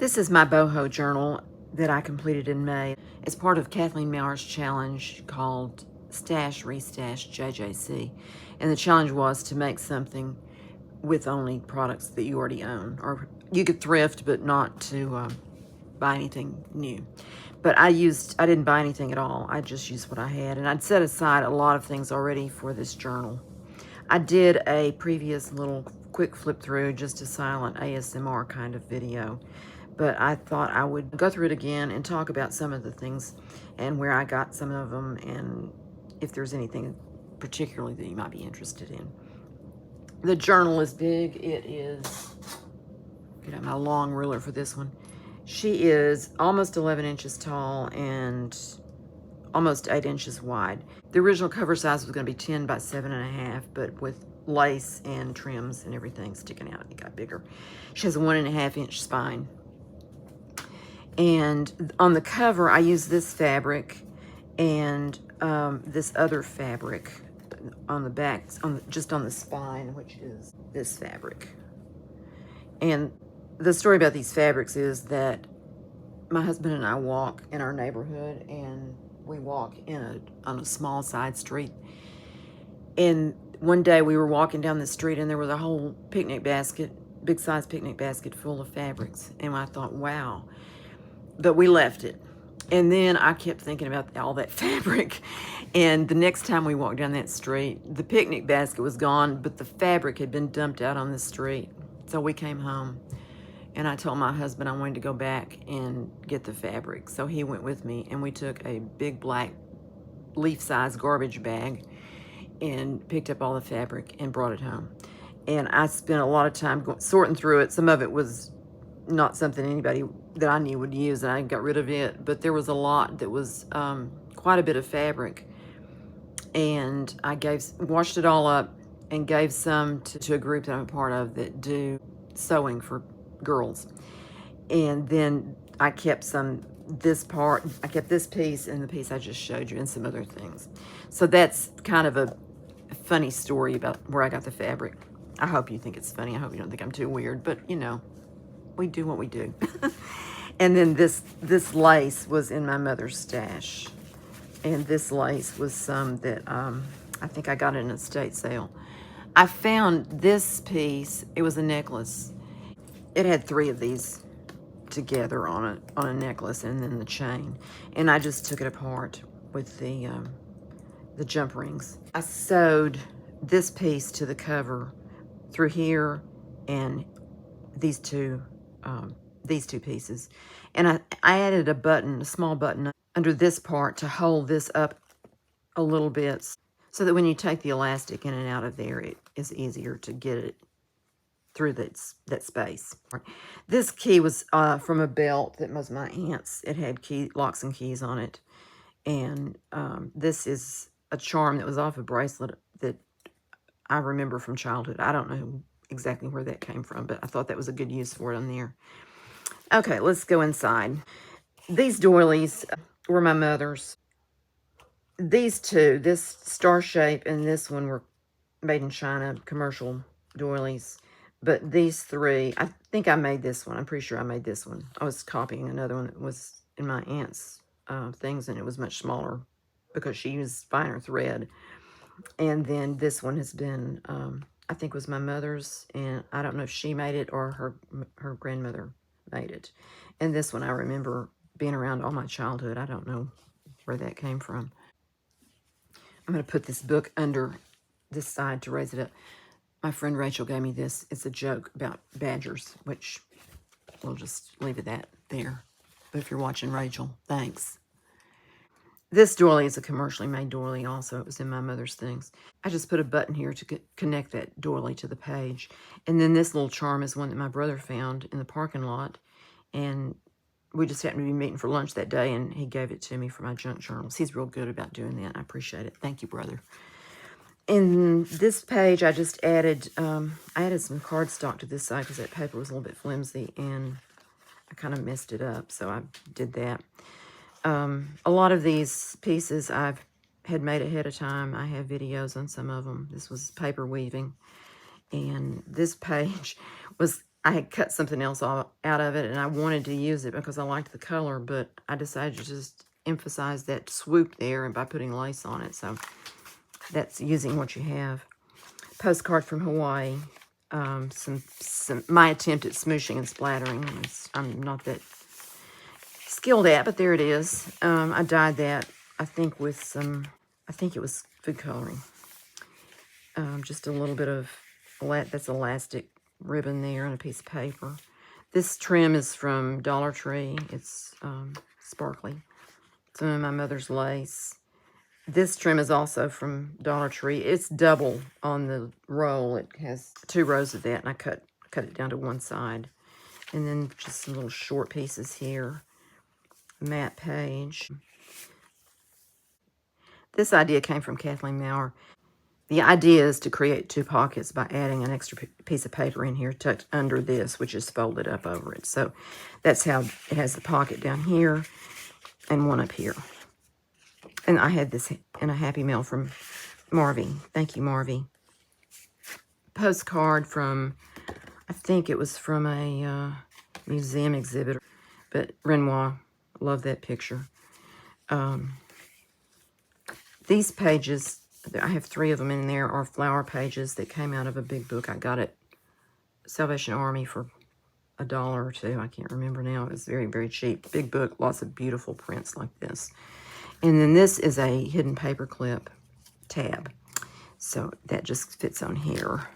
This is my boho journal that I completed in May. It's part of Kathleen Mauer's challenge called Stash Restash JJC. And the challenge was to make something with only products that you already own. Or you could thrift, but not to buy anything new. But I didn't buy anything at all. I just used what I had. And I'd set aside a lot of things already for this journal. I did a previous little quick flip through, just a silent ASMR kind of video. But I thought I would go through it again and talk about some of the things and where I got some of them and if there's anything particularly that you might be interested in. The journal is big. It is, get out my long ruler for this one. She is almost 11 inches tall and almost 8 inches wide. The original cover size was going to be 10 by 7.5, but with lace and trims and everything sticking out, it got bigger. She has a 1.5 inch spine. And on the cover, I use this fabric and this other fabric on the back, just on the spine, which is this fabric. And the story about these fabrics is that my husband and I walk in our neighborhood, and we walk on a small side street. And one day we were walking down the street, and there was a whole picnic basket, big size picnic basket full of fabrics. And I thought, wow. But we left it. And then I kept thinking about all that fabric. And the next time we walked down that street, the picnic basket was gone, but the fabric had been dumped out on the street. So we came home, and I told my husband I wanted to go back and get the fabric. So he went with me, and we took a big black leaf-size garbage bag and picked up all the fabric and brought it home. And I spent a lot of time sorting through it. Some of it was not something anybody that I knew would use, and I got rid of it. But there was a lot that was quite a bit of fabric. And I washed it all up and gave some to a group that I'm a part of that do sewing for girls. And then I kept this piece and the piece I just showed you and some other things. So that's kind of a funny story about where I got the fabric. I hope you think it's funny. I hope you don't think I'm too weird, but you know, we do what we do. And then this lace was in my mother's stash. And this lace was some that I think I got at an estate sale. I found this piece. It was a necklace. It had 3 of these together on a necklace, and then the chain. And I just took it apart with the jump rings. I sewed this piece to the cover through here and these two pieces. And I added a button, a small button under this part to hold this up a little bit so that when you take the elastic in and out of there, it is easier to get it through that space. This key was from a belt that was my aunt's. It had locks and keys on it. And this is a charm that was off a bracelet that I remember from childhood. I don't know exactly where that came from, but I thought that was a good use for it on there. Okay, let's go inside. These doilies were my mother's. These two, this star shape and this one, were made in China, commercial doilies. But these 3, I think I made this one. I'm pretty sure I made this one. I was copying another one that was in my aunt's things, and it was much smaller because she used finer thread. And then this one has been, I think was my mother's, and I don't know if she made it or her grandmother made it. And this one I remember being around all my childhood. I don't know where that came from. I'm going to put this book under this side to raise it up. My friend Rachel gave me this. It's a joke about badgers, which we'll just leave it there. But if you're watching, Rachel, thanks. This doily is a commercially made doily also. It was in my mother's things. I just put a button here to connect that doily to the page. And then this little charm is one that my brother found in the parking lot. And we just happened to be meeting for lunch that day, and he gave it to me for my junk journals. He's real good about doing that. I appreciate it. Thank you, brother. In this page, I just added, some cardstock to this side because that paper was a little bit flimsy, and I kind of messed it up, so I did that. A lot of these pieces I've had made ahead of time. I have videos on some of them. This was paper weaving. And this page was I had cut something else out of it, and I wanted to use it because I liked the color, but I decided to just emphasize that swoop there and by putting lace on it. So that's using what you have. Postcard from Hawaii. Some my attempt at smooshing and splattering. I'm not that skilled at, but there it is. I dyed that, I think, with some, I think it was food coloring. Just a little bit of, that's elastic ribbon there and a piece of paper. This trim is from Dollar Tree. It's sparkly. Some of my mother's lace. This trim is also from Dollar Tree. It's double on the roll. It has 2 rows of that, and I cut it down to one side. And then just some little short pieces here. Matte page. This idea came from Kathleen Maurer. The idea is to create 2 pockets by adding an extra piece of paper in here tucked under this, which is folded up over it. So that's how it has the pocket down here and one up here. And I had this in a Happy Mail from Marvy. Thank you, Marvy. Postcard from, I think it was from a museum exhibit, but Renoir. Love that picture. These pages, I have 3 of them in there, are flower pages that came out of a big book I got at Salvation Army for $1 or $2. I can't remember now. It was very, very cheap. Big book, lots of beautiful prints like this. And then this is a hidden paper clip tab. So that just fits on here.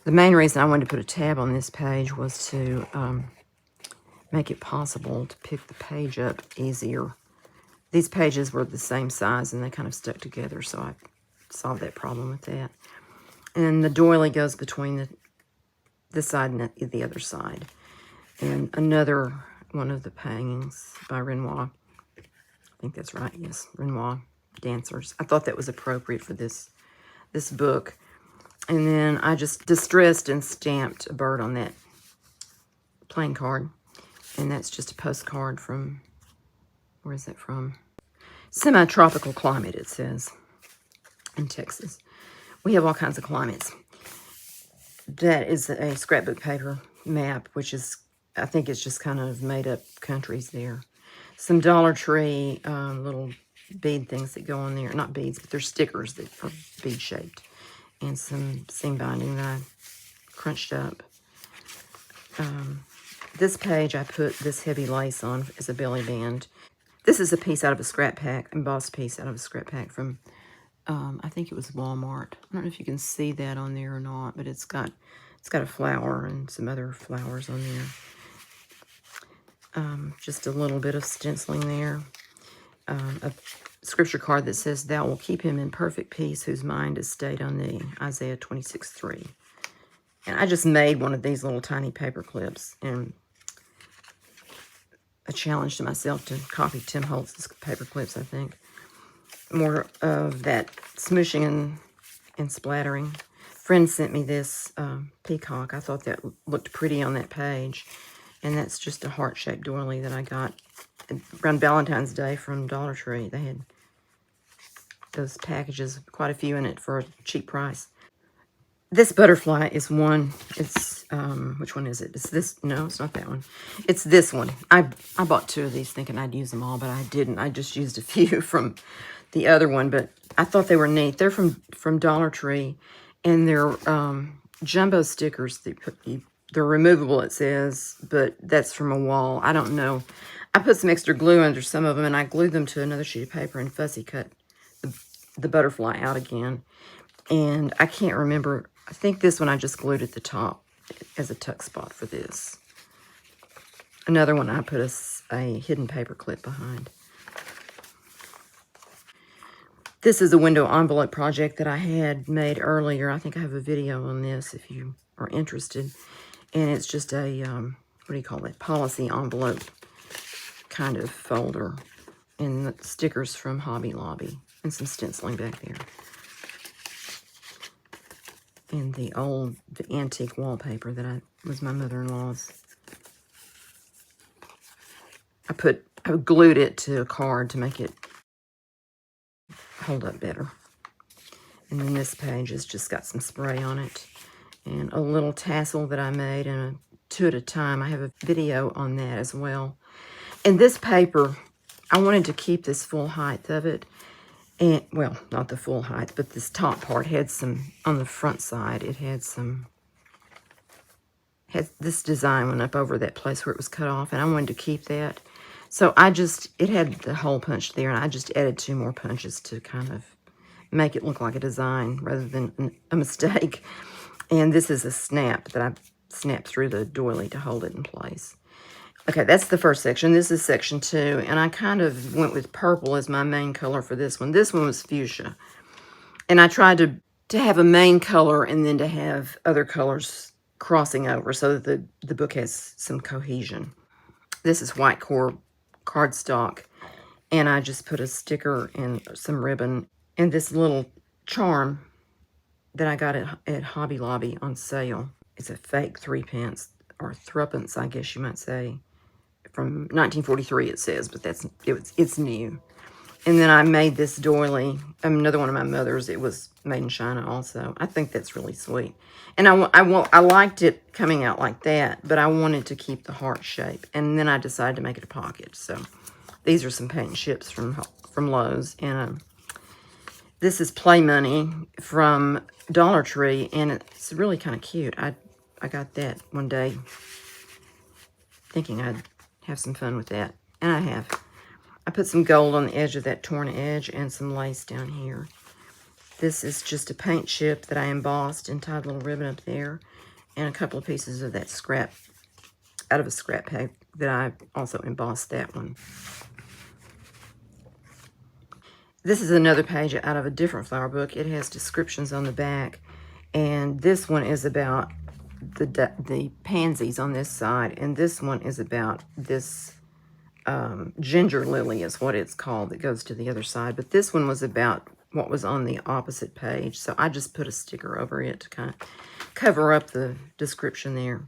The main reason I wanted to put a tab on this page was to make it possible to pick the page up easier. These pages were the same size and they kind of stuck together, so I solved that problem with that. And the doily goes between this side and the other side. And another one of the hangings by Renoir. I think that's right, yes, Renoir Dancers. I thought that was appropriate for this book. And then I just distressed and stamped a bird on that plain card. And that's just a postcard from, where is that from? Semi-tropical climate, it says, in Texas. We have all kinds of climates. That is a scrapbook paper map, which is, I think it's just kind of made up countries there. Some Dollar Tree little bead things that go on there. Not beads, but they're stickers that are bead shaped. And some seam binding that I crunched up. This page, I put this heavy lace on as a belly band. This is a piece out of a scrap pack, embossed piece out of a scrap pack from, I think it was Walmart. I don't know if you can see that on there or not, but it's got a flower and some other flowers on there. Just a little bit of stenciling there. A scripture card that says, "Thou will keep him in perfect peace whose mind is stayed on thee." Isaiah 26:3. And I just made one of these little tiny paper clips, and a challenge to myself to copy Tim Holtz's paper clips, I think. More of that smooshing and splattering. Friend sent me this peacock. I thought that looked pretty on that page. And that's just a heart-shaped doily that I got around Valentine's Day from Dollar Tree. They had those packages, quite a few in it for a cheap price. This butterfly is one. It's, which one is it? It's this. No, it's not that one. It's this one. I bought 2 of these thinking I'd use them all, but I didn't. I just used a few from the other one, but I thought they were neat. They're from Dollar Tree, and they're jumbo stickers. They're removable, it says, but that's from a wall. I don't know. I put some extra glue under some of them, and I glued them to another sheet of paper and fussy cut the butterfly out again. And I can't remember. I think this one I just glued at the top as a tuck spot for this. Another one I put a hidden paper clip behind. This is a window envelope project that I had made earlier. I think I have a video on this if you are interested. And it's just a, what do you call it? Policy envelope kind of folder. And the stickers from Hobby Lobby. And some stenciling back there. And the antique wallpaper that was my mother-in-law's. I glued it to a card to make it hold up better. And then this page has just got some spray on it. and a little tassel that I made, and a 2 at a time. I have a video on that as well. And this paper, I wanted to keep this full height of it. And, well, not the full height, but this top part had some, on the front side, it had some, had this design went up over that place where it was cut off, and I wanted to keep that. So it had the hole punched there, and I just added 2 more punches to kind of make it look like a design rather than a mistake. And this is a snap that I snapped through the doily to hold it in place. Okay, that's the first section. This is section 2, and I kind of went with purple as my main color for this one. This one was fuchsia. And I tried to have a main color and then to have other colors crossing over so that the book has some cohesion. This is white core cardstock, and I just put a sticker and some ribbon and this little charm that I got at Hobby Lobby on sale. It's a fake 3p, or threepence, I guess you might say. From 1943 it says, but it's new. And then I made this doily, another one of my mother's. It was made in China also. I think that's really sweet. And I liked it coming out like that, but I wanted to keep the heart shape. And then I decided to make it a pocket. So these are some paint and chips from Lowe's. And this is Play Money from Dollar Tree, and it's really kind of cute. I got that one day thinking I'd have some fun with that, and I have. I put some gold on the edge of that torn edge and some lace down here. This is just a paint chip that I embossed and tied a little ribbon up there, and a couple of pieces of that scrap, out of a scrap pack that I also embossed that one. This is another page out of a different flower book. It has descriptions on the back, and this one is about the pansies on this side, and this one is about this ginger lily is what it's called that goes to the other side. But this one was about what was on the opposite page, so I just put a sticker over it to kind of cover up the description there.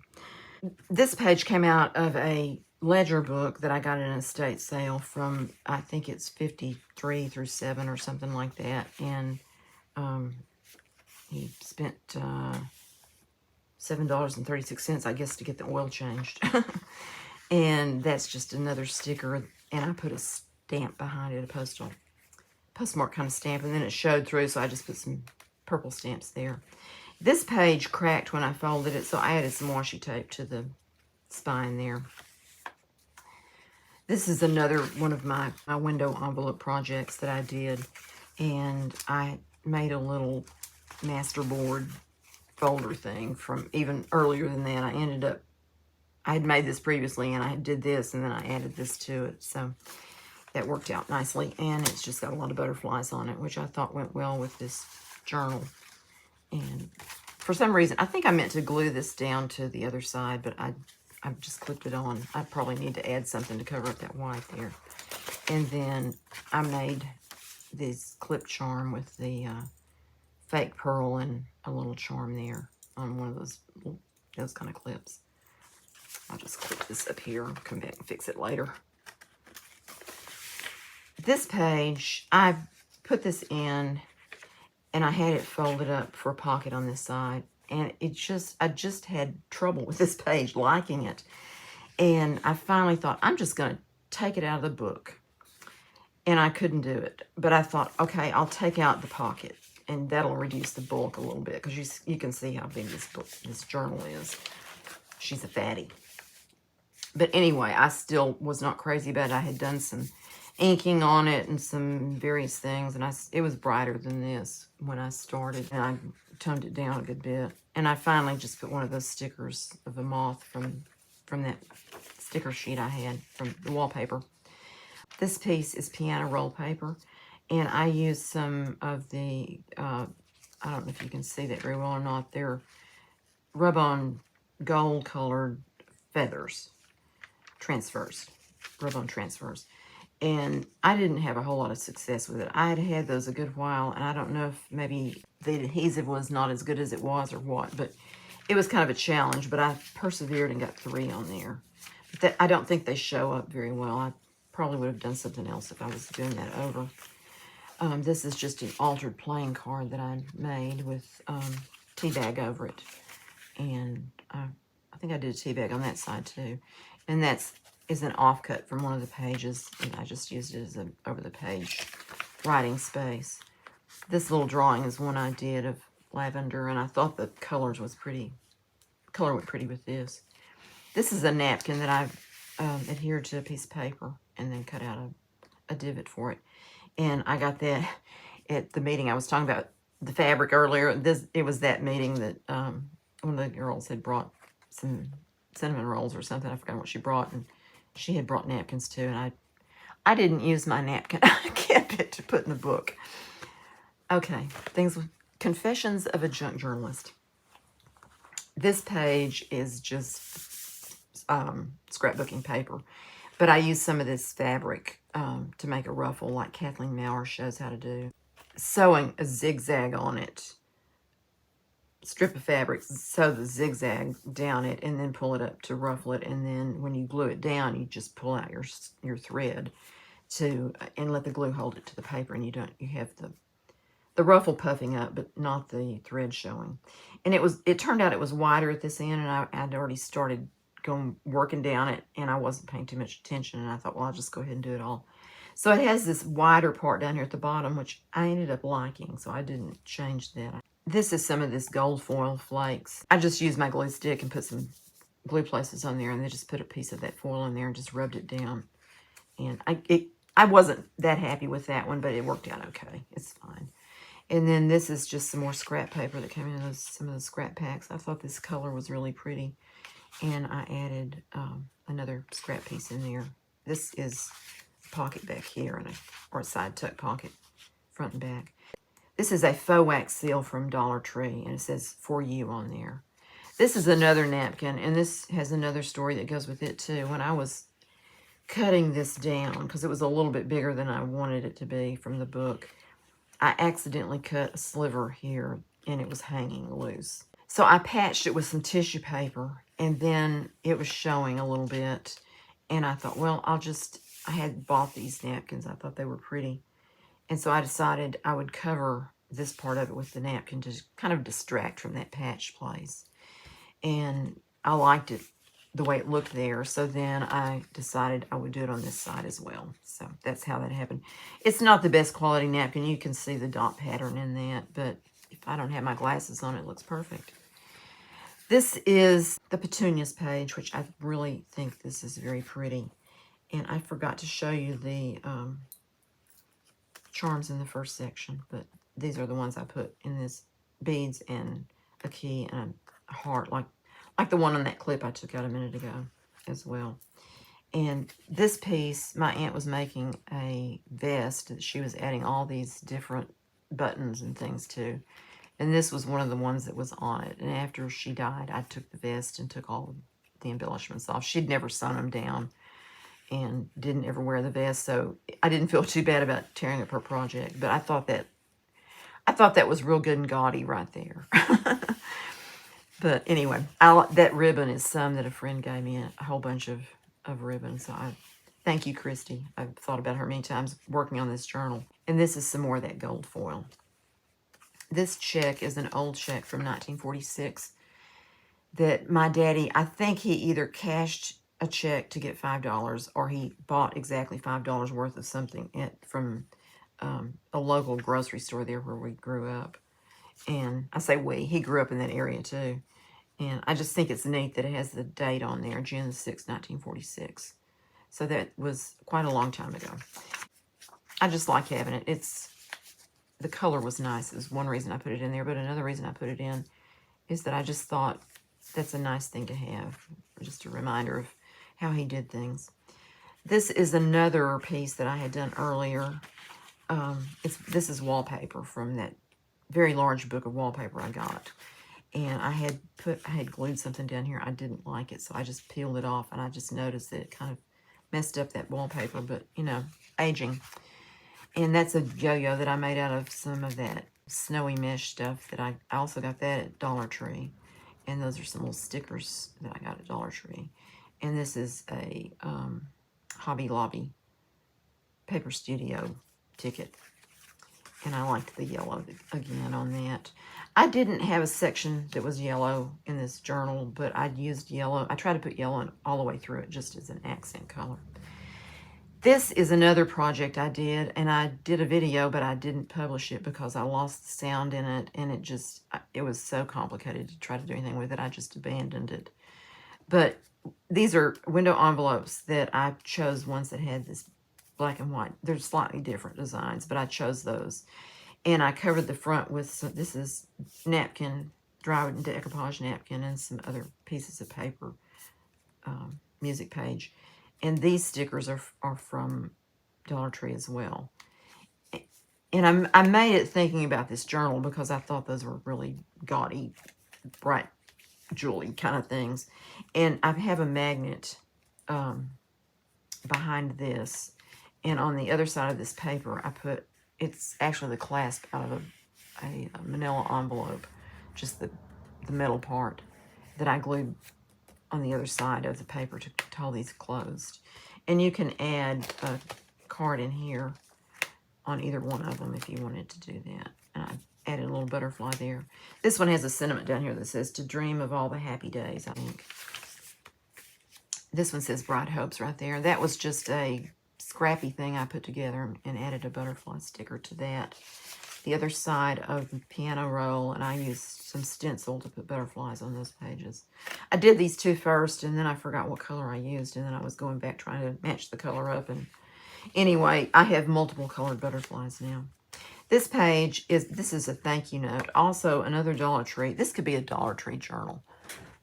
This page came out of a ledger book that I got in an estate sale from, I think it's 53 through 7 or something like that, and he spent $7.36, I guess, to get the oil changed. And that's just another sticker, and I put a stamp behind it, a postmark kind of stamp, and then it showed through, so I just put some purple stamps there. This page cracked when I folded it, so I added some washi tape to the spine there. This is another one of my window envelope projects that I did, and I made a little masterboard folder thing from even earlier than that. I had made this previously, and I did this, and then I added this to it, so that worked out nicely, and it's just got a lot of butterflies on it, which I thought went well with this journal. And for some reason, I think I meant to glue this down to the other side, but I've just clipped it on. I probably need to add something to cover up that white there. And then I made this clip charm with the fake pearl and a little charm there on one of those kind of clips. I'll just clip this up here, come back and fix it later. This page, I put this in, and I had it folded up for a pocket on this side. And I just had trouble with this page, liking it. And I finally thought, I'm just going to take it out of the book. And I couldn't do it. But I thought, okay, I'll take out the pocket, and that'll reduce the bulk a little bit, because you can see how big this journal is. She's a fatty. But anyway, I still was not crazy about it. I had done some inking on it and some various things, and it was brighter than this when I started, and I toned it down a good bit. And I finally just put one of those stickers of a moth from that sticker sheet I had from the wallpaper. This piece is piano roll paper, and I used some of the, I don't know if you can see that very well or not, they're rub-on gold colored feathers, rub-on transfers. And I didn't have a whole lot of success with it. I had had those a good while, and I don't know if maybe the adhesive was not as good as it was or what, but it was kind of a challenge, but I persevered and got 3 on there. But I don't think they show up very well. I probably would have done something else if I was doing that over. This is just an altered playing card that I made with tea bag over it. And I think I did a tea bag on that side too. And is an offcut from one of the pages, and I just used it as an over-the-page writing space. This little drawing is one I did of lavender, and I thought the color went pretty with this. This is a napkin that I've adhered to a piece of paper and then cut out a divot for it. And I got that at the meeting I was talking about, the fabric earlier. It was that meeting that one of the girls had brought some cinnamon rolls or something. I forgot what she brought, and she had brought napkins too. And I didn't use my napkin. I kept it to put in the book. Okay, Confessions of a Junk Journalist. This page is just scrapbooking paper, but I used some of this fabric to make a ruffle like Kathleen Maurer shows how to do. Sewing a zigzag on it, strip of fabric, sew the zigzag down it, and then pull it up to ruffle it, and then when you glue it down, you just pull out your thread and let the glue hold it to the paper, and you have the ruffle puffing up, but not the thread showing. And it turned out it was wider at this end, and I'd already started working down it, and I wasn't paying too much attention, and I thought, well, I'll just go ahead and do it all. So it has this wider part down here at the bottom, which I ended up liking, so I didn't change that. This is some of this gold foil flakes. I just used my glue stick and put some glue places on there, and then just put a piece of that foil in there and just rubbed it down. And I wasn't that happy with that one, but it worked out okay. It's fine. And then this is just some more scrap paper that came in some of the scrap packs. I thought this color was really pretty, and I added another scrap piece in there. This is a pocket back here, or a side tuck pocket, front and back. This is a faux wax seal from Dollar Tree, and it says "For You" on there. This is another napkin, and this has another story that goes with it too. When I was cutting this down, because it was a little bit bigger than I wanted it to be from the book, I accidentally cut a sliver here, and it was hanging loose. So I patched it with some tissue paper, and then it was showing a little bit, and I thought, well, I had bought these napkins. I thought they were pretty, and so I decided I would cover this part of it with the napkin to kind of distract from that patch place. And I liked it the way it looked there, so then I decided I would do it on this side as well. So that's how that happened. It's not the best quality napkin. You can see the dot pattern in that, but if I don't have my glasses on, it looks perfect. This is the petunias page, which I really think this is very pretty. And I forgot to show you the charms in the first section, but these are the ones I put in this: beads and a key and a heart, like the one on that clip I took out a minute ago as well. And this piece, my aunt was making a vest that she was adding all these different buttons and things to. And this was one of the ones that was on it. And after she died, I took the vest and took all of the embellishments off. She'd never sewn them down and didn't ever wear the vest, so I didn't feel too bad about tearing up her project. But I thought that was real good and gaudy right there. But anyway, that ribbon is some that a friend gave me, a whole bunch of ribbons. So thank you, Christy. I've thought about her many times working on this journal. And this is some more of that gold foil. This check is an old check from 1946 that my daddy, I think he either cashed a check to get $5 or he bought exactly $5 worth of something from a local grocery store there where we grew up. And I say he grew up in that area too. And I just think it's neat that it has the date on there, June 6, 1946. So that was quite a long time ago. I just like having it. The color was nice. Is one reason I put it in there, but another reason I put it in is that I just thought that's a nice thing to have. Just a reminder of how he did things. This is another piece that I had done earlier. This is wallpaper from that very large book of wallpaper I got. And I had glued something down here. I didn't like it, so I just peeled it off, and I just noticed that it kind of messed up that wallpaper, but, aging. And that's a yo-yo that I made out of some of that snowy mesh stuff that I also got that at Dollar Tree. And those are some little stickers that I got at Dollar Tree. And this is a Hobby Lobby Paper Studio ticket. And I liked the yellow again on that. I didn't have a section that was yellow in this journal, but I'd used yellow. I tried to put yellow all the way through it just as an accent color. This is another project I did, and I did a video, but I didn't publish it because I lost the sound in it, and it was so complicated to try to do anything with it. I just abandoned it. But these are window envelopes that I chose, ones that had this black and white. They're slightly different designs, but I chose those. And I covered the front with this is napkin, dry decoupage napkin, and some other pieces of paper, music page. And these stickers are from Dollar Tree as well. And I made it thinking about this journal because I thought those were really gaudy, bright, jewelry kind of things. And I have a magnet behind this. And on the other side of this paper, it's actually the clasp out of a manila envelope, just the metal part that I glued on the other side of the paper to hold these closed. And you can add a card in here on either one of them if you wanted to do that. And I added a little butterfly there. This one has a sentiment down here that says, to dream of all the happy days, I think. This one says bright hopes right there. That was just a scrappy thing I put together and added a butterfly sticker to that. The other side of the piano roll, and I used some stencil to put butterflies on those pages. I did these two first, and then I forgot what color I used, and then I was going back trying to match the color up. And anyway, I have multiple colored butterflies now. This page this is a thank you note. Also, another Dollar Tree. This could be a Dollar Tree journal.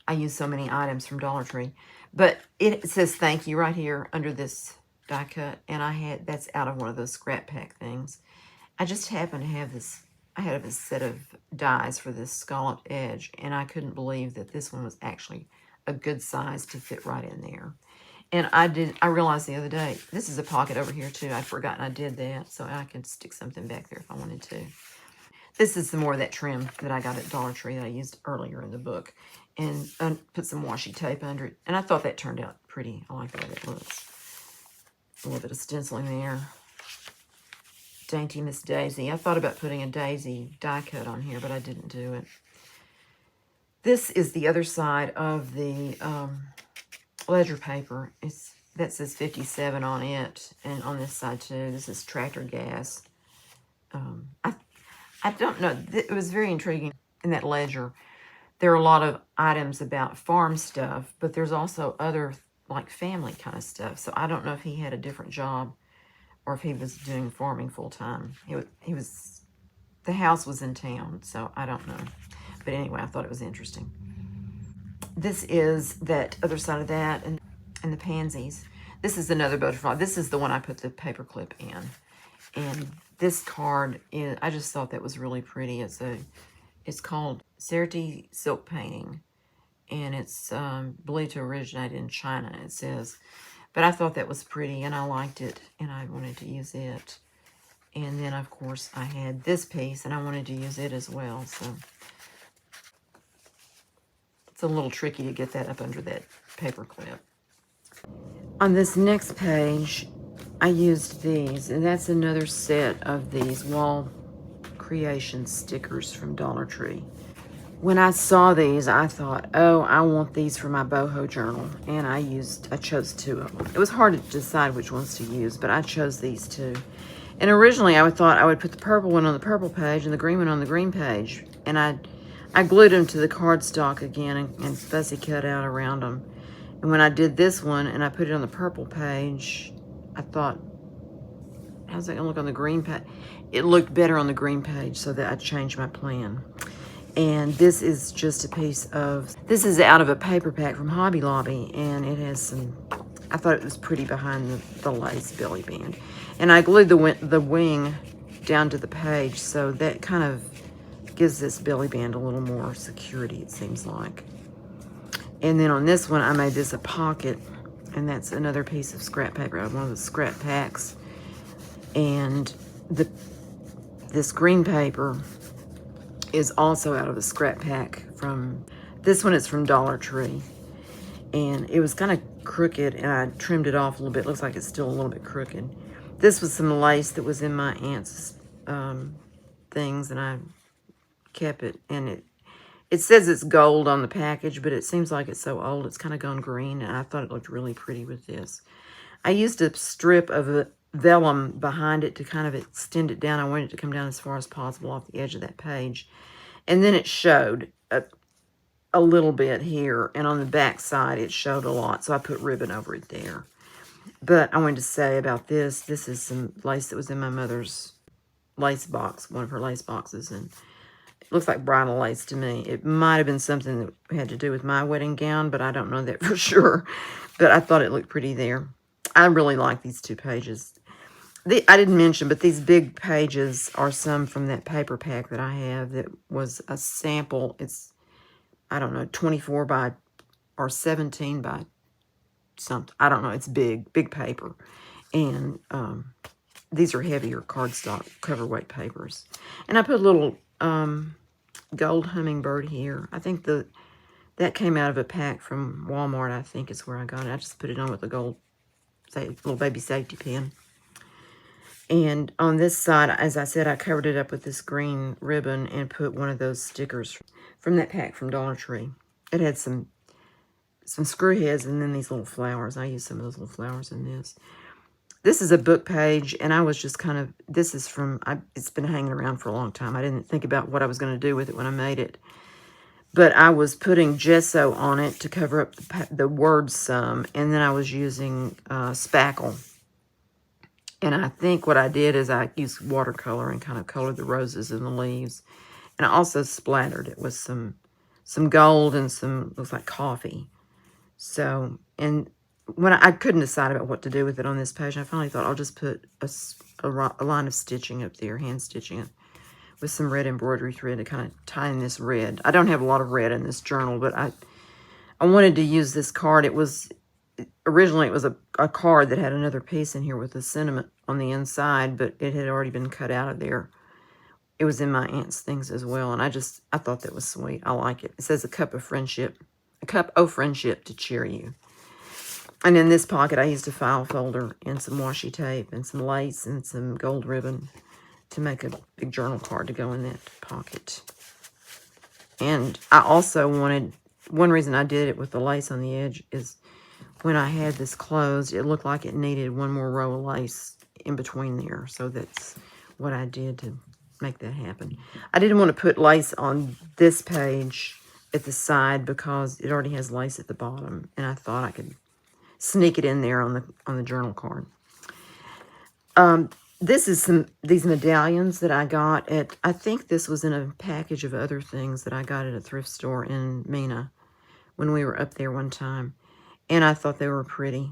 I use so many items from Dollar Tree. But it says thank you right here under this die cut, and that's out of one of those scrap pack things. I just happened to have this, I had a set of dies for this scalloped edge, and I couldn't believe that this one was actually a good size to fit right in there. And I realized the other day, this is a pocket over here too. I'd forgotten I did that, so I can stick something back there if I wanted to. This is some more of that trim that I got at Dollar Tree that I used earlier in the book, and put some washi tape under it. And I thought that turned out pretty. I like the way that looks. A little bit of stenciling there. Dainty Miss Daisy. I thought about putting a daisy die cut on here, but I didn't do it. This is the other side of the ledger paper. That says 57 on it, and on this side too. This is tractor gas. I don't know. It was very intriguing in that ledger. There are a lot of items about farm stuff, but there's also other like family kind of stuff. So I don't know if he had a different job or if he was doing farming full time. The house was in town, so I don't know. But anyway, I thought it was interesting. This is that other side of that, and the pansies. This is another butterfly. This is the one I put the paper clip in. And this card I just thought that was really pretty. It's called Certi Silk Painting, and it's believed to originate in China, it says. But I thought that was pretty, and I liked it, and I wanted to use it. And then, of course, I had this piece, and I wanted to use it as well. So it's a little tricky to get that up under that paper clip. On this next page, I used these, and that's another set of these wall creation stickers from Dollar Tree. When I saw these, I thought, oh, I want these for my boho journal, and I chose two of them. It was hard to decide which ones to use, but I chose these two. And originally, I thought I would put the purple one on the purple page and the green one on the green page, and I glued them to the cardstock again and fussy cut out around them. And when I did this one and I put it on the purple page, I thought, how's that gonna look on the green page? It looked better on the green page, so that I changed my plan. And this is just a piece of, this is out of a paper pack from Hobby Lobby, and it has some, I thought it was pretty behind the lace belly band. And I glued the wing down to the page, so that kind of gives this belly band a little more security, it seems like. And then on this one, I made this a pocket, and that's another piece of scrap paper out of one of the scrap packs. And this green paper is also out of a scrap pack from, this one is from Dollar Tree. And it was kind of crooked, and I trimmed it off a little bit. It looks like it's still a little bit crooked. This was some lace that was in my aunt's things, and I kept it. And it says it's gold on the package, but it seems like it's so old, it's kind of gone green, and I thought it looked really pretty with this. I used a strip of vellum behind it to kind of extend it down. I wanted it to come down as far as possible off the edge of that page. And then it showed a little bit here, and on the back side it showed a lot, so I put ribbon over it there. But I wanted to say about this, this is some lace that was in my mother's lace box, one of her lace boxes, and it looks like bridal lace to me. It might have been something that had to do with my wedding gown, but I don't know that for sure. But I thought it looked pretty there. I really like these two pages. I didn't mention, but these big pages are some from that paper pack that I have that was a sample. It's, I don't know, 24 by or 17 by something. I don't know. It's big paper. And these are heavier cardstock cover weight papers. And I put a little gold hummingbird here. I think that came out of a pack from Walmart, I think is where I got it. I just put it on with a gold little baby safety pin. And on this side, as I said, I covered it up with this green ribbon and put one of those stickers from that pack from Dollar Tree. It had some screw heads and then these little flowers. I used some of those little flowers in this. This is a book page, and I was just kind of, this is from, it's been hanging around for a long time. I didn't think about what I was going to do with it when I made it. But I was putting gesso on it to cover up the words some, and then I was using spackle. And I think what I did is I used watercolor and kind of colored the roses and the leaves. And I also splattered it with some gold and some, looks like coffee. So, and when I couldn't decide about what to do with it on this page, I finally thought I'll just put a line of stitching up there, hand stitching it, with some red embroidery thread to kind of tie in this red. I don't have a lot of red in this journal, but I wanted to use this card. It was, originally it was a card that had another piece in here with a sentiment on the inside, but it had already been cut out of there. It was in my aunt's things as well, and I thought that was sweet. I like it. It says a cup of friendship to cheer you. And in this pocket, I used a file folder and some washi tape and some lace and some gold ribbon to make a big journal card to go in that pocket. And I also wanted, one reason I did it with the lace on the edge is when I had this closed, it looked like it needed one more row of lace in between there. So that's what I did to make that happen. I didn't want to put lace on this page at the side because it already has lace at the bottom, and I thought I could sneak it in there on the journal card. This is these medallions that I got at, I think this was in a package of other things that I got at a thrift store in Mina when we were up there one time. And I thought they were pretty.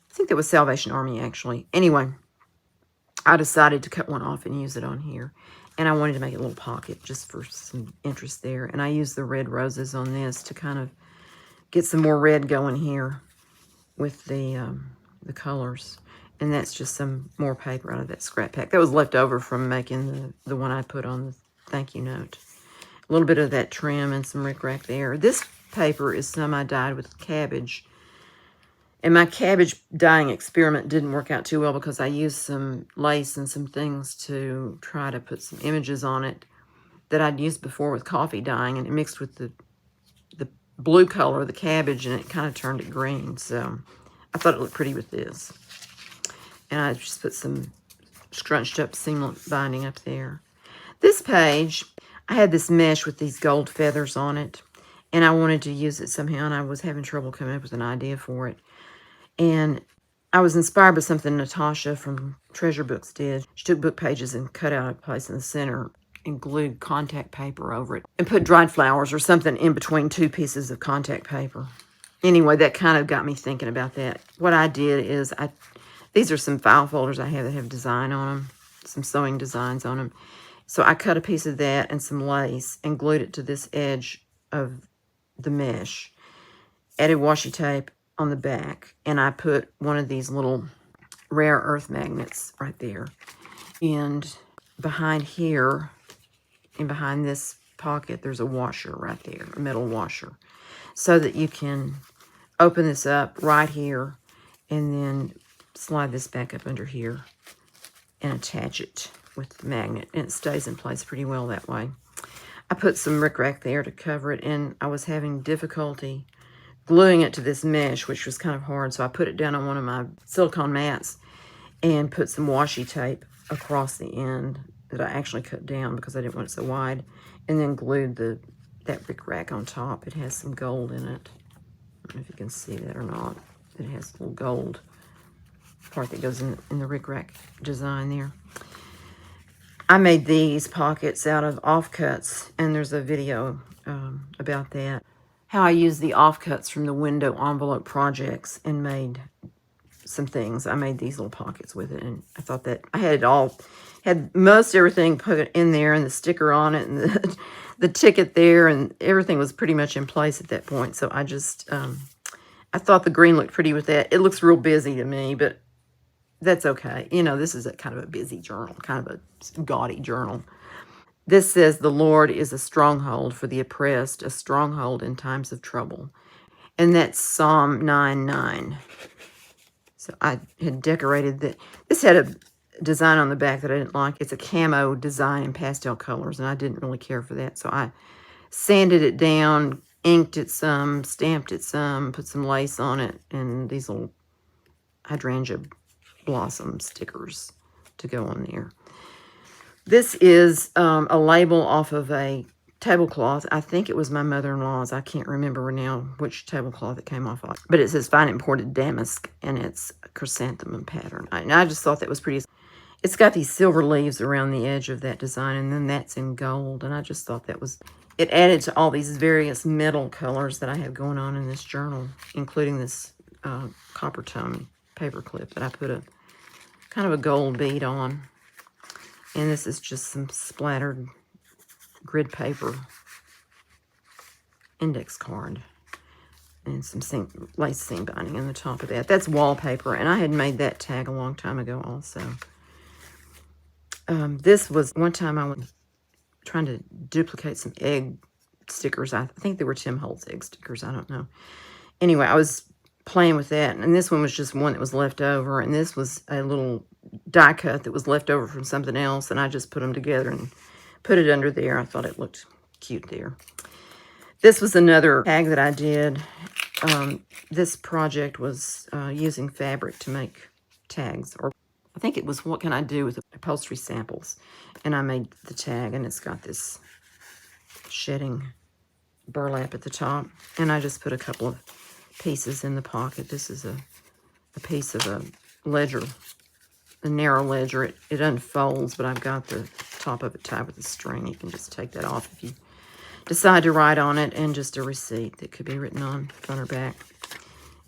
I think that was Salvation Army, actually. Anyway, I decided to cut one off and use it on here. And I wanted to make a little pocket just for some interest there. And I used the red roses on this to kind of get some more red going here with the colors. And that's just some more paper out of that scrap pack. That was left over from making the one I put on the thank you note. A little bit of that trim and some rickrack there. This paper is some I dyed with cabbage. And my cabbage dyeing experiment didn't work out too well because I used some lace and some things to try to put some images on it that I'd used before with coffee dyeing, and it mixed with the blue color of the cabbage, and it kind of turned it green. So I thought it looked pretty with this. And I just put some scrunched up seam binding up there. This page, I had this mesh with these gold feathers on it, and I wanted to use it somehow, and I was having trouble coming up with an idea for it. And I was inspired by something Natasha from Treasure Books did. She took book pages and cut out a place in the center and glued contact paper over it and put dried flowers or something in between two pieces of contact paper. Anyway, that kind of got me thinking about that. What I did is, these are some file folders I have that have design on them, some sewing designs on them. So I cut a piece of that and some lace and glued it to this edge of the mesh. Added washi tape on the back, and I put one of these little rare earth magnets right there. And behind here, and behind this pocket, there's a washer right there, a metal washer, so that you can open this up right here and then slide this back up under here and attach it with the magnet, and it stays in place pretty well that way. I put some rickrack there to cover it, and I was having difficulty gluing it to this mesh, which was kind of hard, so I put it down on one of my silicone mats and put some washi tape across the end that I actually cut down because I didn't want it so wide, and then glued that rickrack on top. It has some gold in it. I don't know if you can see that or not. It has a little gold part that goes in the rickrack design there. I made these pockets out of offcuts, and there's a video about that. How I used the offcuts from the window envelope projects and made some things. I made these little pockets with it, and I thought that I had it all, had most everything put in there, and the sticker on it, and the ticket there, and everything was pretty much in place at that point. So I just, I thought the green looked pretty with that. It looks real busy to me, but that's okay. You know, this is a kind of a busy journal, kind of a gaudy journal. This says, the Lord is a stronghold for the oppressed, a stronghold in times of trouble. And that's Psalm 9:9. So I had decorated that. This had a design on the back that I didn't like. It's a camo design in pastel colors, and I didn't really care for that. So I sanded it down, inked it some, stamped it some, put some lace on it, and these little hydrangea blossom stickers to go on there. This is a label off of a tablecloth. I think it was my mother-in-law's. I can't remember now which tablecloth it came off of. But it says fine imported damask, and it's a chrysanthemum pattern. And I just thought that was pretty. It's got these silver leaves around the edge of that design, and then that's in gold. And I just thought that was, it added to all these various metal colors that I have going on in this journal, including this copper tone paper clip that I put a kind of a gold bead on. And this is just some splattered grid paper index card and some lace seam binding on the top of that. That's wallpaper, and I had made that tag a long time ago also. This was one time I was trying to duplicate some egg stickers. I think they were Tim Holtz egg stickers. I don't know. Anyway, I was playing with that, and this one was just one that was left over, and this was a little die cut that was left over from something else, and I just put them together and put it under there. I thought it looked cute there. This was another tag that I did. This project was using fabric to make tags, or I think it was what can I do with upholstery samples, and I made the tag, and it's got this shedding burlap at the top, and I just put a couple of pieces in the pocket. This is a piece of a ledger, a narrow ledger. It unfolds, but I've got the top of it tied with a string. You can just take that off if you decide to write on it, and just a receipt that could be written on front or back,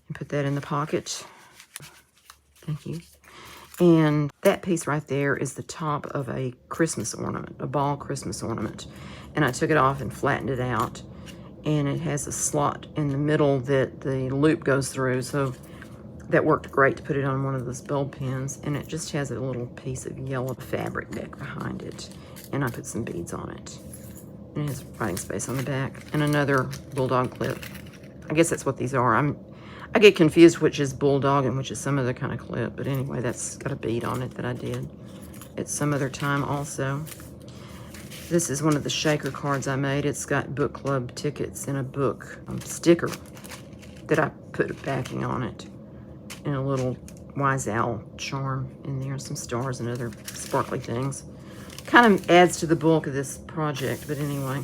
and put that in the pocket. Thank you. And that piece right there is the top of a Christmas ornament, a ball Christmas ornament, and I took it off and flattened it out, and it has a slot in the middle that the loop goes through, so that worked great to put it on one of those bulb pins. And it just has a little piece of yellow fabric back behind it, and I put some beads on it, and it has writing space on the back, and another bulldog clip. I guess that's what these are. I get confused which is bulldog and which is some other kind of clip, but anyway, that's got a bead on it that I did at some other time also. This is one of the shaker cards I made. It's got book club tickets and a book sticker that I put a backing on it, and a little wise owl charm in there, some stars and other sparkly things. Kind of adds to the bulk of this project, but anyway.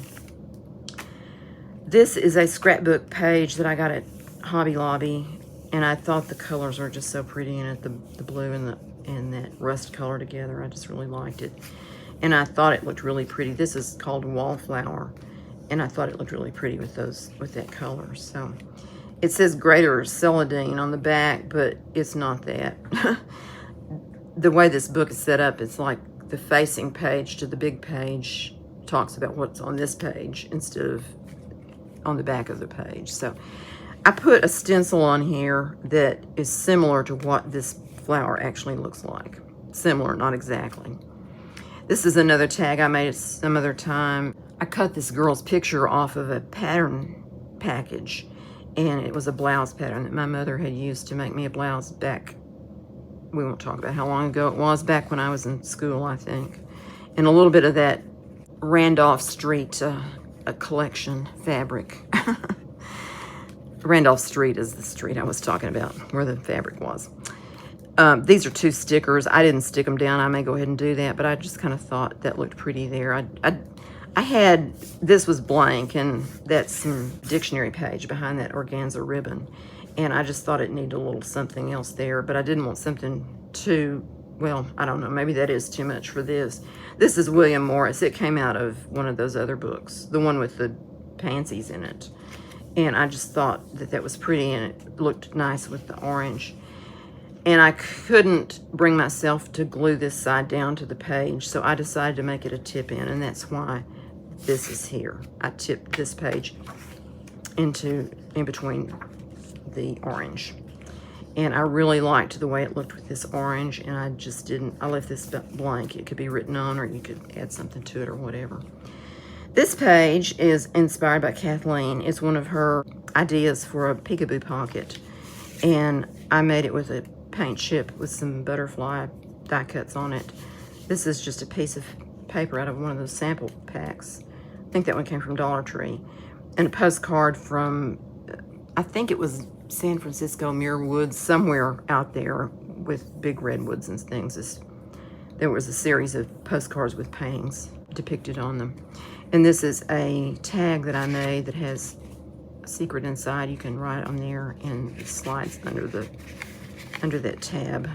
This is a scrapbook page that I got at Hobby Lobby, and I thought the colors are just so pretty in it, the blue and that rust color together. I just really liked it, and I thought it looked really pretty. This is called Wallflower, and I thought it looked really pretty with that color. So it says Greater Celandine on the back, but it's not that. The way this book is set up, it's like the facing page to the big page talks about what's on this page instead of on the back of the page. So I put a stencil on here that is similar to what this flower actually looks like. Similar, not exactly. This is another tag I made at some other time. I cut this girl's picture off of a pattern package, and it was a blouse pattern that my mother had used to make me a blouse back, we won't talk about how long ago it was, back when I was in school, I think. and a little bit of that Randolph Street a collection fabric. Randolph Street is the street I was talking about, where the fabric was. These are 2 stickers. I didn't stick them down. I may go ahead and do that, but I just kind of thought that looked pretty there. I had, this was blank, and that's some dictionary page behind that organza ribbon. And I just thought it needed a little something else there, but I didn't want something too, well, I don't know, maybe that is too much for this. This is William Morris. It came out of one of those other books, the one with the pansies in it. And I just thought that that was pretty, and it looked nice with the orange. And I couldn't bring myself to glue this side down to the page, so I decided to make it a tip-in, and that's why this is here. I tipped this page in between the orange. And I really liked the way it looked with this orange, and I just didn't, I left this blank. It could be written on, or you could add something to it or whatever. This page is inspired by Kathleen. It's one of her ideas for a peekaboo pocket. And I made it with a paint chip with some butterfly die cuts on it. This is just a piece of paper out of one of those sample packs. I think that one came from Dollar Tree. And a postcard from, I think it was San Francisco, Muir Woods, somewhere out there with big redwoods and things. There was a series of postcards with paintings depicted on them. And this is a tag that I made that has a secret inside. You can write on there, and it slides under that tab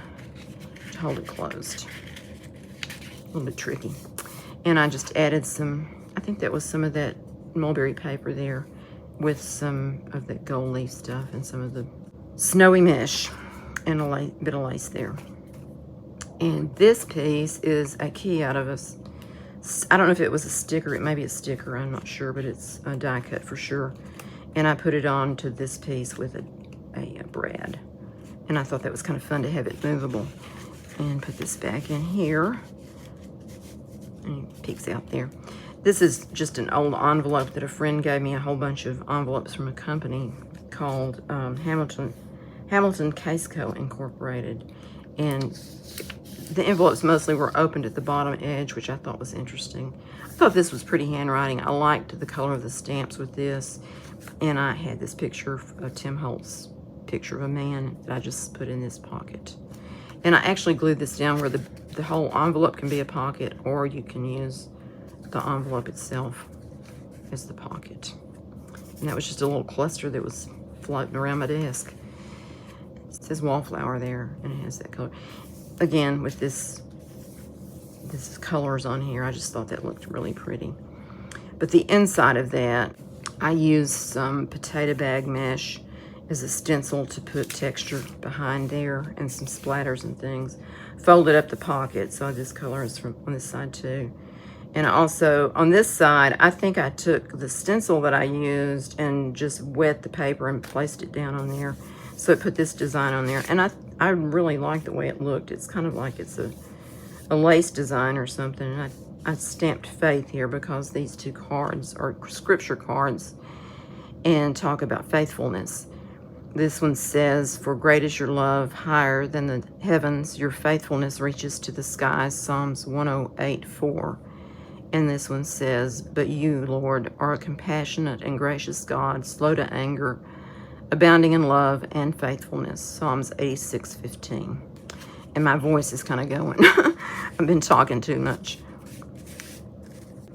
to hold it closed. A little bit tricky. And I just added some, I think that was some of that mulberry paper there with some of that gold leaf stuff and some of the snowy mesh and a bit of lace there. And this piece is a key out of I don't know if it was a sticker. It may be a sticker. I'm not sure, but it's a die cut for sure. And I put it on to this piece with a brad. And I thought that was kind of fun to have it movable. And put this back in here. And it peeks out there. This is just an old envelope that a friend gave me, a whole bunch of envelopes from a company called Hamilton Case Co. Incorporated. And the envelopes mostly were opened at the bottom edge, which I thought was interesting. I thought this was pretty handwriting. I liked the color of the stamps with this. And I had this picture of Tim Holtz picture of a man that I just put in this pocket. And I actually glued this down where the whole envelope can be a pocket, or you can use the envelope itself as the pocket. And that was just a little cluster that was floating around my desk. It says wallflower there, and it has that color. Again, with this colors on here, I just thought that looked really pretty. But the inside of that, I used some potato bag mesh as a stencil to put texture behind there, and some splatters and things. Folded up the pocket, so this color is from on this side too. And also on this side, I think I took the stencil that I used and just wet the paper and placed it down on there. So it put this design on there. And I really like the way it looked. It's kind of like it's a lace design or something. And I stamped faith here because these 2 cards are scripture cards and talk about faithfulness. This one says, "For great is your love, higher than the heavens. Your faithfulness reaches to the skies." Psalms 108:4. And this one says, "But you, Lord, are a compassionate and gracious God, slow to anger, abounding in love and faithfulness." Psalms 86:15. And my voice is kind of going. I've been talking too much.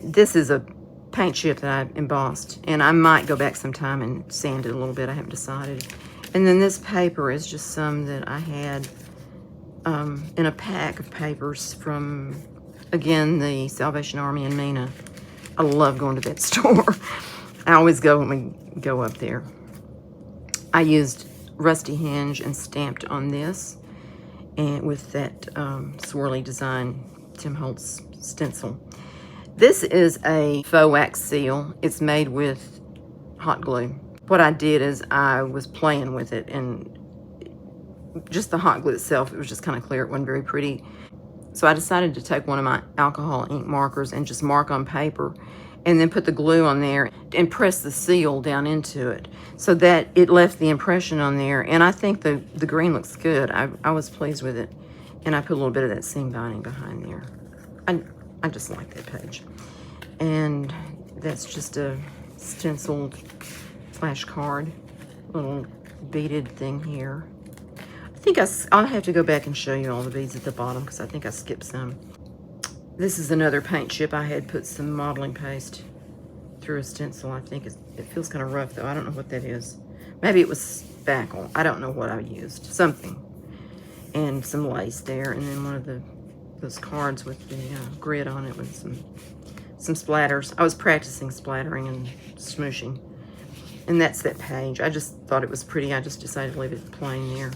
This is a paint chip that I embossed, and I might go back sometime and sand it a little bit. I haven't decided. And then this paper is just some that I had in a pack of papers from, again, the Salvation Army in Mena. I love going to that store. I always go when we go up there. I used Rusty Hinge and stamped on this, and with that swirly design Tim Holtz stencil. This is a faux wax seal. It's made with hot glue. What I did is I was playing with it, and just the hot glue itself, it was just kind of clear. It wasn't very pretty. So I decided to take one of my alcohol ink markers and just mark on paper, and then put the glue on there and press the seal down into it so that it left the impression on there. And I think the green looks good. I was pleased with it. And I put a little bit of that seam binding behind there. I just like that page. And that's just a stenciled flashcard, little beaded thing here. I think I'll have to go back and show you all the beads at the bottom because I think I skipped some. This is another paint chip. I had put some modeling paste through a stencil. I think it feels kind of rough though. I don't know what that is. Maybe it was spackle. I don't know what I used. Something. And some lace there. And then one of those cards with the grid on it with some splatters. I was practicing splattering and smooshing. And that's that page. I just thought it was pretty. I just decided to leave it plain there.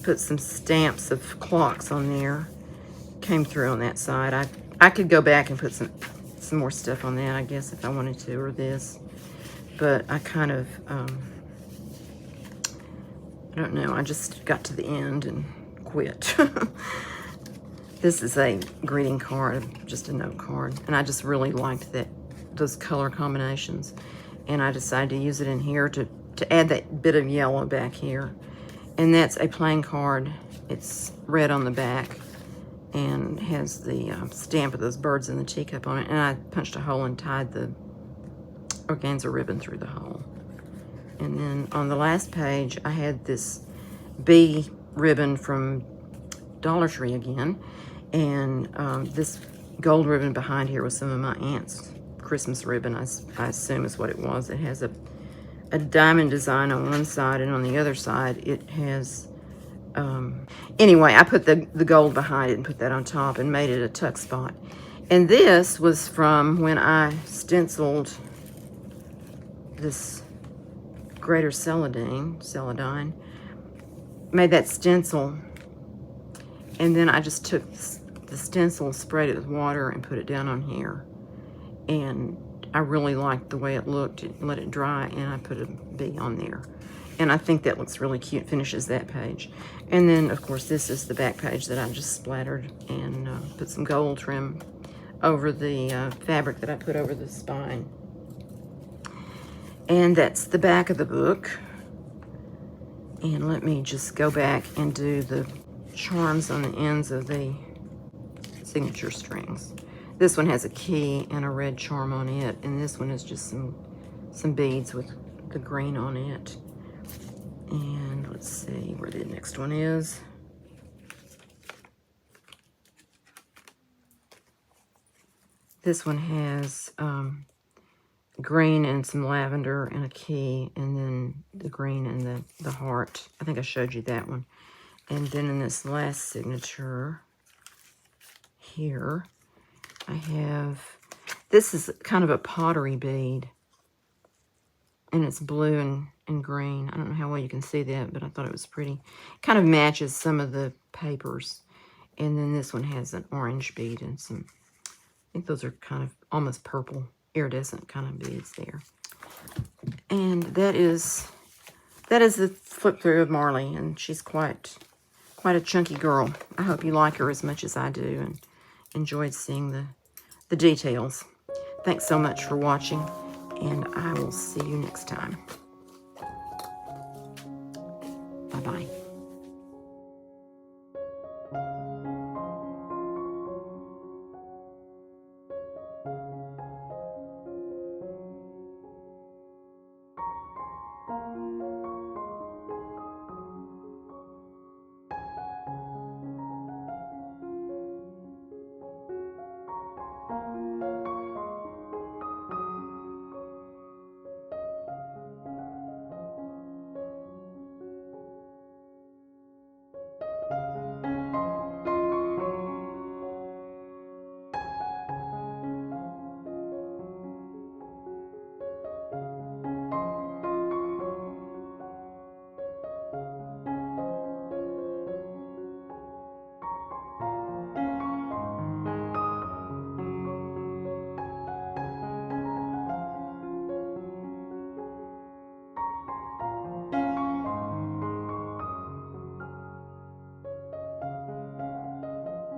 Put some stamps of clocks on there. Came through on that side. I could go back and put some more stuff on that, I guess, if I wanted to, or this. But I kind of, I don't know. I just got to the end and quit. This is a greeting card, just a note card. And I just really liked those color combinations. And I decided to use it in here to add that bit of yellow back here. And that's a plain card. It's red on the back and has the stamp of those birds in the teacup on it. And I punched a hole and tied the organza ribbon through the hole. And then on the last page, I had this bee ribbon from Dollar Tree again. And this gold ribbon behind here was some of my aunt's Christmas ribbon, I assume is what it was. It has a diamond design on one side, and on the other side it has anyway, I put the gold behind it and put that on top and made it a tuck spot. And this was from when I stenciled this Greater Celandine, made that stencil, and then I just took the stencil, sprayed it with water, and put it down on here. And I really liked the way it looked. Let it dry, and I put a bee on there. And I think that looks really cute, finishes that page. And then, of course, this is the back page that I just splattered and put some gold trim over the fabric that I put over the spine. And that's the back of the book. And let me just go back and do the charms on the ends of the signature strings. This one has a key and a red charm on it, and this one is just some beads with the green on it. And let's see where the next one is. This one has green and some lavender and a key, and then the green and the heart. I think I showed you that one. And then in this last signature here, I have, this is kind of a pottery bead, and it's blue and green. I don't know how well you can see that, but I thought it was pretty. Kind of matches some of the papers. And then this one has an orange bead and some, I think those are kind of almost purple, iridescent kind of beads there. And that is the flip through of Marley, and she's quite a chunky girl. I hope you like her as much as I do and enjoyed seeing the details. Thanks so much for watching, and I will see you next time.